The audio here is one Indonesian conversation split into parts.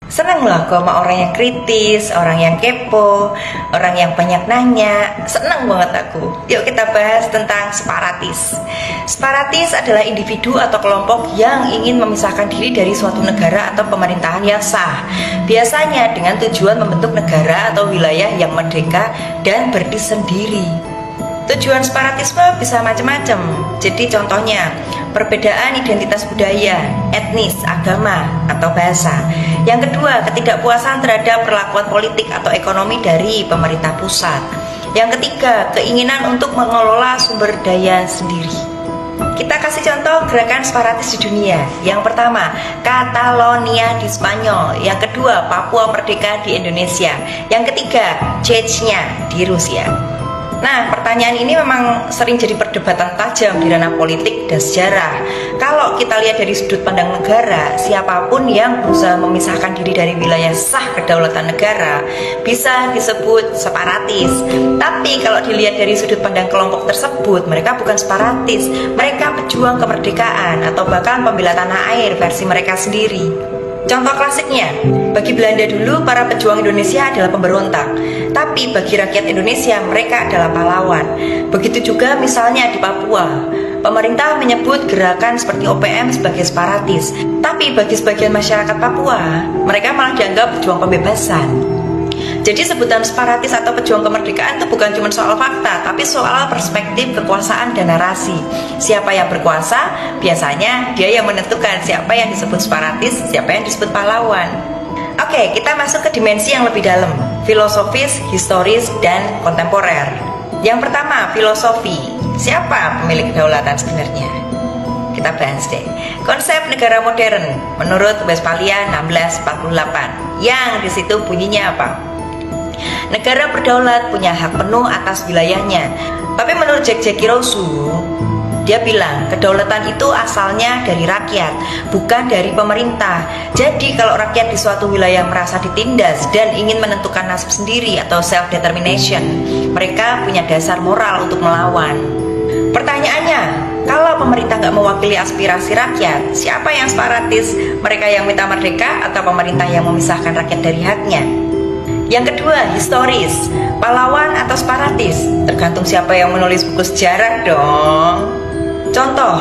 Seneng loh aku sama orang yang kritis, orang yang kepo, orang yang banyak nanya. Seneng banget aku. Yuk kita bahas tentang separatis. Separatis adalah individu atau kelompok yang ingin memisahkan diri dari suatu negara atau pemerintahan yang sah. Biasanya dengan tujuan membentuk negara atau wilayah yang merdeka dan berdiri sendiri. Tujuan separatisme bisa macam-macam. Jadi contohnya, perbedaan identitas budaya, etnis, agama, atau bahasa. Yang kedua, ketidakpuasan terhadap perlakuan politik atau ekonomi dari pemerintah pusat. Yang ketiga, keinginan untuk mengelola sumber daya sendiri. Kita kasih contoh gerakan separatis di dunia. Yang pertama, Catalonia di Spanyol. Yang kedua, Papua Merdeka di Indonesia. Yang ketiga, Chechnya di Rusia. Nah, pertanyaan ini memang sering jadi perdebatan tajam di ranah politik dan sejarah. Kalau kita lihat dari sudut pandang negara, siapapun yang berusaha memisahkan diri dari wilayah sah kedaulatan negara bisa disebut separatis. Tapi kalau dilihat dari sudut pandang kelompok tersebut, mereka bukan separatis, mereka pejuang kemerdekaan atau bahkan pembela tanah air versi mereka sendiri. Contoh klasiknya, bagi Belanda dulu para pejuang Indonesia adalah pemberontak, tapi bagi rakyat Indonesia mereka adalah pahlawan. Begitu juga misalnya di Papua, pemerintah menyebut gerakan seperti OPM sebagai separatis, tapi bagi sebagian masyarakat Papua, mereka malah dianggap pejuang pembebasan. Jadi sebutan separatis atau pejuang kemerdekaan itu bukan cuma soal fakta, tapi soal perspektif kekuasaan dan narasi. Siapa yang berkuasa, biasanya dia yang menentukan siapa yang disebut separatis, siapa yang disebut pahlawan. Oke, kita masuk ke dimensi yang lebih dalam, filosofis, historis, dan kontemporer. Yang pertama, filosofi. Siapa pemilik kedaulatan sebenarnya? Kita bahas deh. Konsep negara modern menurut Westphalia 1648. Yang di situ bunyinya apa? Negara berdaulat punya hak penuh atas wilayahnya. Tapi menurut Jack Rousseau, dia bilang kedaulatan itu asalnya dari rakyat, bukan dari pemerintah. Jadi kalau rakyat di suatu wilayah merasa ditindas dan ingin menentukan nasib sendiri atau self-determination, mereka punya dasar moral untuk melawan. Pertanyaannya, kalau pemerintah nggak mewakili aspirasi rakyat, siapa yang separatis? Mereka yang minta merdeka atau pemerintah yang memisahkan rakyat dari haknya? Yang kedua, historis. Pahlawan atau separatis? Tergantung siapa yang menulis buku sejarah dong. Contoh,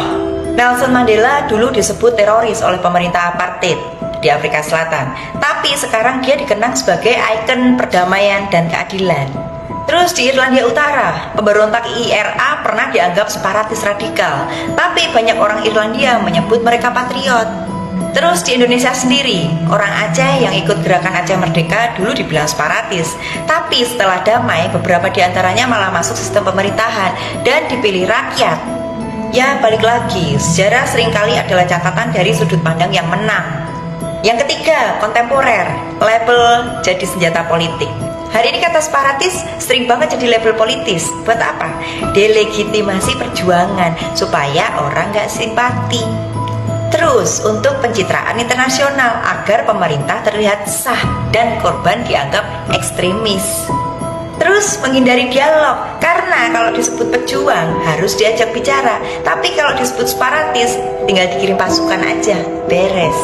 Nelson Mandela dulu disebut teroris oleh pemerintah apartheid di Afrika Selatan, tapi sekarang dia dikenang sebagai ikon perdamaian dan keadilan. Terus di Irlandia Utara, pemberontak IRA pernah dianggap separatis radikal, tapi banyak orang Irlandia menyebut mereka patriot. Terus di Indonesia sendiri, orang Aceh yang ikut gerakan Aceh Merdeka dulu dibilang separatis, tapi setelah damai beberapa diantaranya malah masuk sistem pemerintahan dan dipilih rakyat. Ya balik lagi, sejarah seringkali adalah catatan dari sudut pandang yang menang. Yang ketiga, kontemporer. Label jadi senjata politik. Hari ini kata separatis sering banget jadi label politis. Buat apa? Delegitimasi perjuangan supaya orang gak simpati. Terus untuk pencitraan internasional agar pemerintah terlihat sah dan korban dianggap ekstremis. Terus menghindari dialog, karena kalau disebut pejuang harus diajak bicara, tapi kalau disebut separatis tinggal dikirim pasukan aja, beres.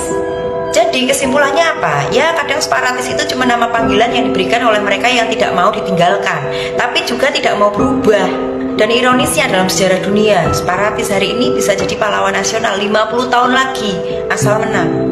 Jadi kesimpulannya apa? Ya kadang separatis itu cuma nama panggilan yang diberikan oleh mereka yang tidak mau ditinggalkan, tapi juga tidak mau berubah. Dan ironisnya dalam sejarah dunia, separatis hari ini bisa jadi pahlawan nasional 50 tahun lagi, asal menang.